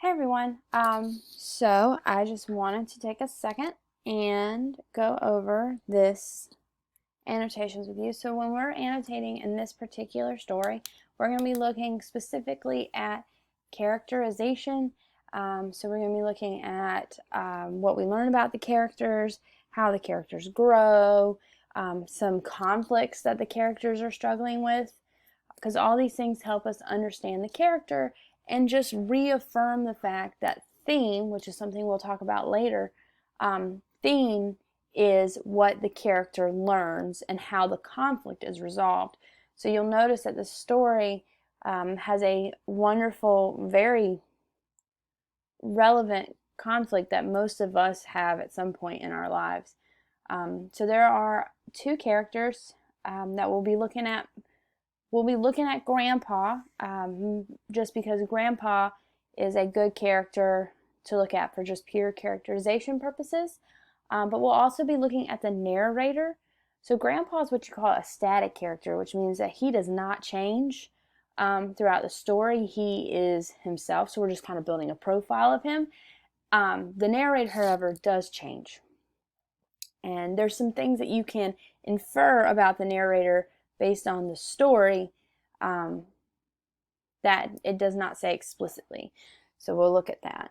Hey everyone. So I just wanted to take a second and go over this annotations with you. So when we're annotating in this particular story, we're going to be looking specifically at characterization. So we're going to be looking at what we learn about the characters, how the characters grow, some conflicts that the characters are struggling with, because all these things help us understand the character and just reaffirm the fact that theme, which is something we'll talk about later, theme is what the character learns and how the conflict is resolved. So you'll notice that the story has a wonderful, very relevant conflict that most of us have at some point in our lives. So there are two characters that we'll be looking at. We'll be looking at Grandpa, just because Grandpa is a good character to look at for just pure characterization purposes. But we'll also be looking at the narrator. So Grandpa is what you call a static character, which means that he does not change throughout the story. He is himself, so we're just kind of building a profile of him. The narrator, however, does change. And there's some things that you can infer about the narrator based on the story that it does not say explicitly. So we'll look at that.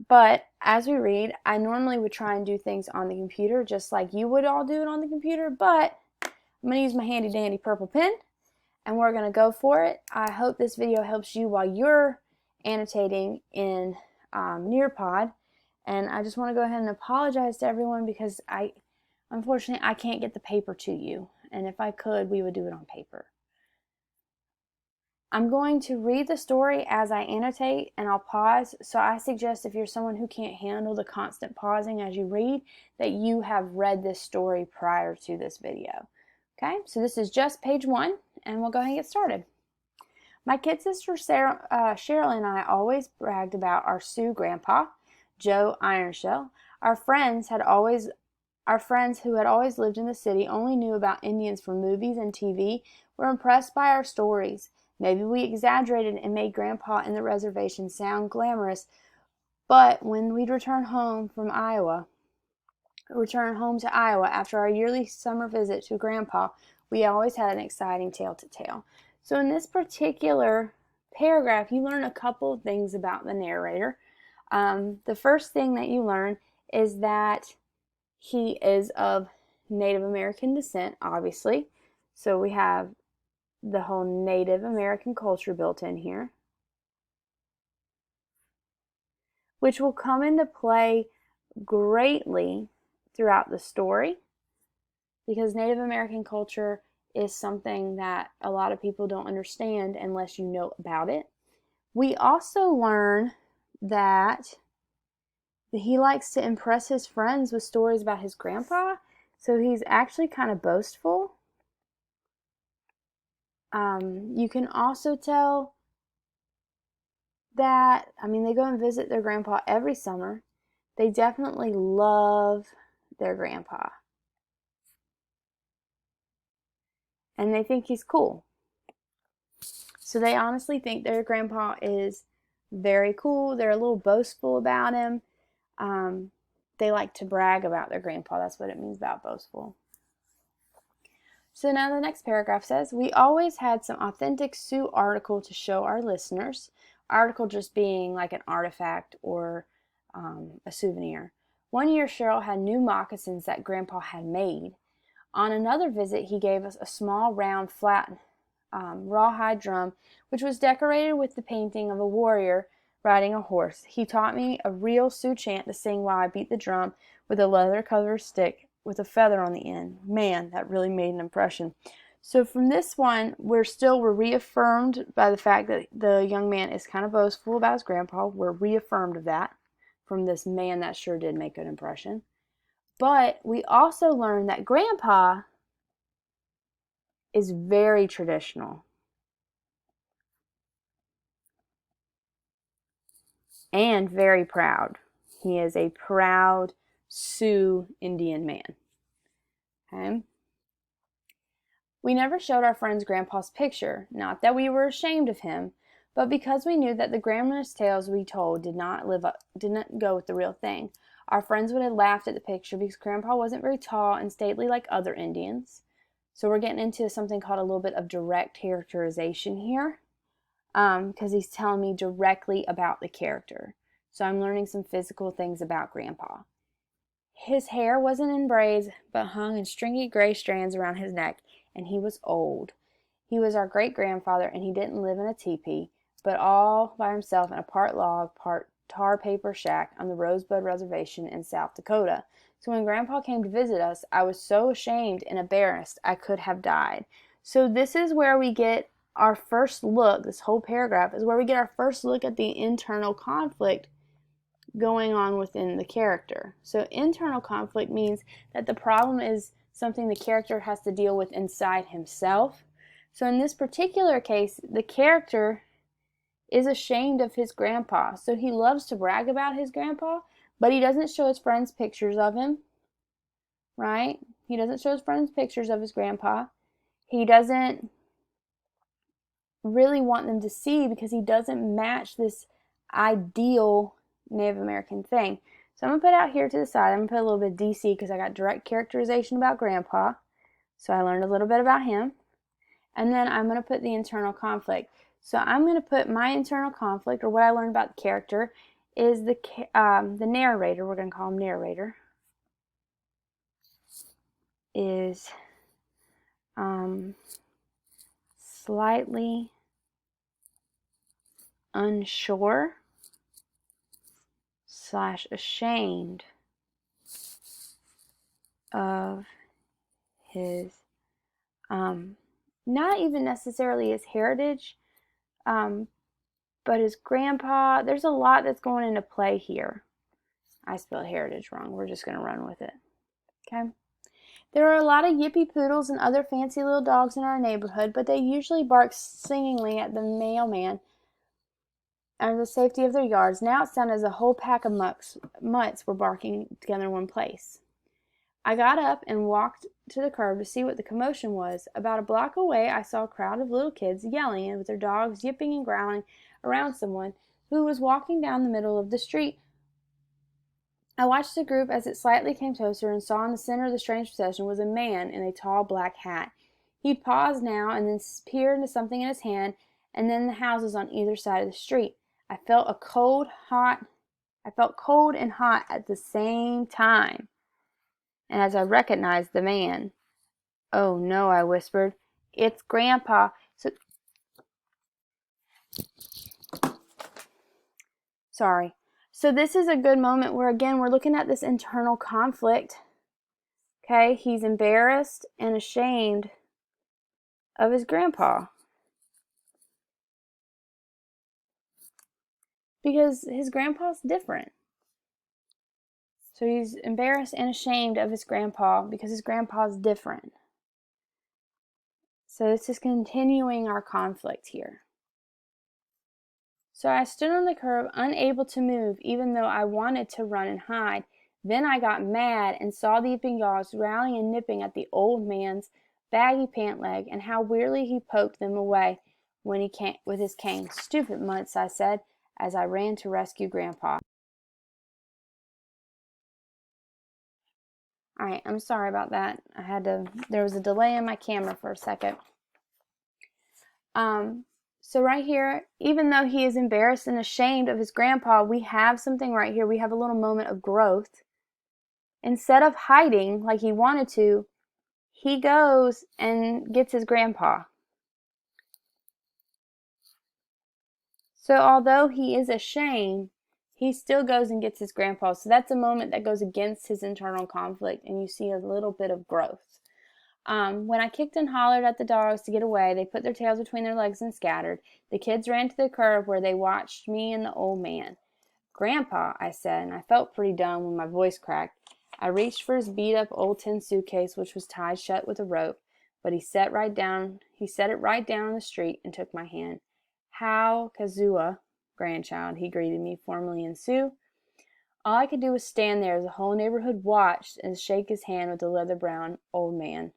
But as we read, I normally would try and do things on the computer just like you would all do it on the computer, but I'm going to use my handy dandy purple pen and we're going to go for it. I hope this video helps you while you're annotating in Nearpod. And I just want to go ahead and apologize to everyone because unfortunately, I can't get the paper to you. And if I could, we would do it on paper. I'm going to read the story as I annotate and I'll pause. So I suggest if you're someone who can't handle the constant pausing as you read, that you have read this story prior to this video. Okay, so this is just page 1 and we'll go ahead and get started. My kid sister Cheryl and I always bragged about our Sioux grandpa, Joe Ironshell. Our friends who had always lived in the city only knew about Indians from movies and TV were impressed by our stories. Maybe we exaggerated and made Grandpa and the reservation sound glamorous, but when we'd return home to Iowa after our yearly summer visit to Grandpa, we always had an exciting tale to tell. So in this particular paragraph, you learn a couple of things about the narrator. The first thing that you learn is that he is of Native American descent, obviously. So we have the whole Native American culture built in here, which will come into play greatly throughout the story because Native American culture is something that a lot of people don't understand unless you know about it. We also learn that he likes to impress his friends with stories about his grandpa, so he's actually kind of boastful. You can also tell that, they go and visit their grandpa every summer. They definitely love their grandpa. And they think he's cool. So they honestly think their grandpa is very cool. They're a little boastful about him. They like to brag about their grandpa. That's what it means about boastful. So now the next paragraph says, we always had some authentic Sioux article to show our listeners. Article just being like an artifact or a souvenir. One year Cheryl had new moccasins that Grandpa had made. On another visit, he gave us a small, round, flat rawhide drum, which was decorated with the painting of a warrior riding a horse. He taught me a real Sioux chant to sing while I beat the drum with a leather-covered stick with a feather on the end. Man, that really made an impression. So from this one, we're reaffirmed by the fact that the young man is kind of boastful about his grandpa. We're reaffirmed of that from this man that sure did make an impression. But we also learned that Grandpa is very traditional and very proud. He is a proud Sioux Indian man. Okay? We never showed our friends Grandpa's picture, not that we were ashamed of him, But because we knew that the grandma's tales we told did not go with the real thing, our friends would have laughed at the picture because Grandpa wasn't very tall and stately like other Indians. So we're getting into something called a little bit of direct characterization here, because he's telling me directly about the character. So I'm learning some physical things about Grandpa. His hair wasn't in braids, but hung in stringy gray strands around his neck, and he was old. He was our great-grandfather, and he didn't live in a teepee, but all by himself in a part log, part tar paper shack on the Rosebud Reservation in South Dakota. So when Grandpa came to visit us, I was so ashamed and embarrassed I could have died. So this is where we get our first look, this whole paragraph is where we get our first look at the internal conflict going on within the character. So internal conflict means that the problem is something the character has to deal with inside himself. So in this particular case, the character is ashamed of his grandpa. So he loves to brag about his grandpa, but he doesn't show his friends pictures of him, right? He doesn't show his friends pictures of his grandpa. He doesn't really want them to see because he doesn't match this ideal Native American thing. So I'm going to put out here to the side, I'm going to put a little bit of DC because I got direct characterization about Grandpa. So I learned a little bit about him. And then I'm going to put the internal conflict. So I'm going to put my internal conflict, or what I learned about the character, is the narrator, we're going to call him narrator, is slightly unsure / ashamed of his, not even necessarily his heritage, but his grandpa. There's a lot that's going into play here. I spelled heritage wrong. We're just going to run with it. Okay. There are a lot of yippy poodles and other fancy little dogs in our neighborhood, but they usually bark singingly at the mailman and the safety of their yards. Now it sounded as a whole pack of mutts were barking together in one place. I got up and walked to the curb to see what the commotion was. About a block away, I saw a crowd of little kids yelling and with their dogs yipping and growling around someone who was walking down the middle of the street. I watched the group as it slightly came closer and saw in the center of the strange procession was a man in a tall black hat. He'd paused now and then peered into something in his hand and then the houses on either side of the street. I felt cold and hot at the same time. And as I recognized the man, "Oh no," I whispered, "it's Grandpa." Sorry. So this is a good moment where, again, we're looking at this internal conflict. Okay, he's embarrassed and ashamed of his grandpa because his grandpa's different. So he's embarrassed and ashamed of his grandpa because his grandpa's different. So this is continuing our conflict here. So I stood on the curb, unable to move, even though I wanted to run and hide. Then I got mad and saw the yipping dogs growling and nipping at the old man's baggy pant leg, and how weirdly he poked them away when he came with his cane. "Stupid mutts," I said, as I ran to rescue Grandpa. All right, I'm sorry about that. There was a delay in my camera for a second. So right here, even though he is embarrassed and ashamed of his grandpa, we have something right here. We have a little moment of growth. Instead of hiding like he wanted to, he goes and gets his grandpa. So although he is ashamed, he still goes and gets his grandpa. So that's a moment that goes against his internal conflict, and you see a little bit of growth. When I kicked and hollered at the dogs to get away, they put their tails between their legs and scattered. The kids ran to the curb where they watched me and the old man. "Grandpa," I said, and I felt pretty dumb when my voice cracked. I reached for his beat-up old tin suitcase, which was tied shut with a rope, but he set it right down on the street and took my hand. "How, Kazua, grandchild," he greeted me formally in Sioux. All I could do was stand there as the whole neighborhood watched and shake his hand with the leather-brown old man.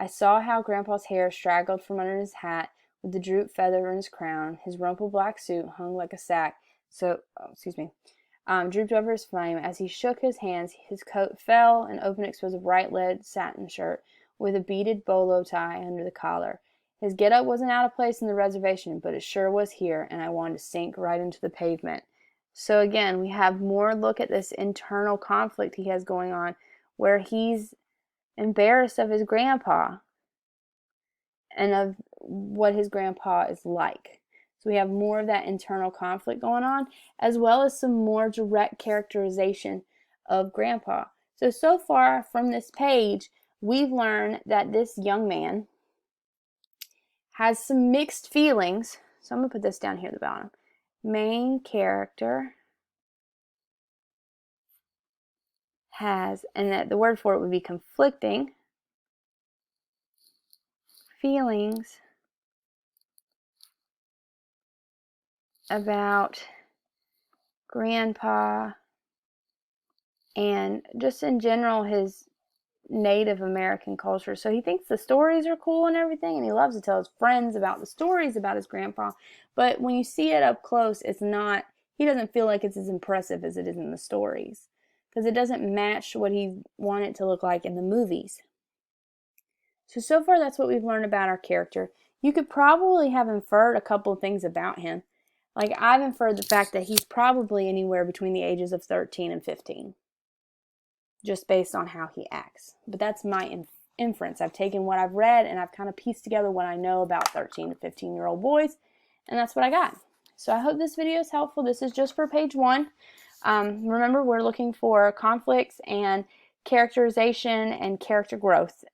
I saw how Grandpa's hair straggled from under his hat with with the drooped feather in his crown. His rumpled black suit hung like a sack, drooped over his frame. As he shook his hands, his coat fell, and open exposed a bright red satin shirt with a beaded bolo tie under the collar. His get-up wasn't out of place in the reservation, but it sure was here, and I wanted to sink right into the pavement. So again, we have more look at this internal conflict he has going on, where he's embarrassed of his grandpa and of what his grandpa is like. So we have more of that internal conflict going on, as well as some more direct characterization of grandpa. So far from this page, we've learned that this young man has some mixed feelings. So I'm going to put this down here at the bottom. Main character has, and that the word for it would be conflicting feelings about grandpa and just in general his Native American culture. So he thinks the stories are cool and everything, and he loves to tell his friends about the stories about his grandpa, but when you see it up close, it's not, he doesn't feel like it's as impressive as it is in the stories, because it doesn't match what he wanted it to look like in the movies. So far that's what we've learned about our character. You could probably have inferred a couple of things about him. Like, I've inferred the fact that he's probably anywhere between the ages of 13 and 15. Just based on how he acts. But that's my inference. I've taken what I've read and I've kind of pieced together what I know about 13 to 15-year-old boys, and that's what I got. So I hope this video is helpful. This is just for page 1. Remember, we're looking for conflicts and characterization and character growth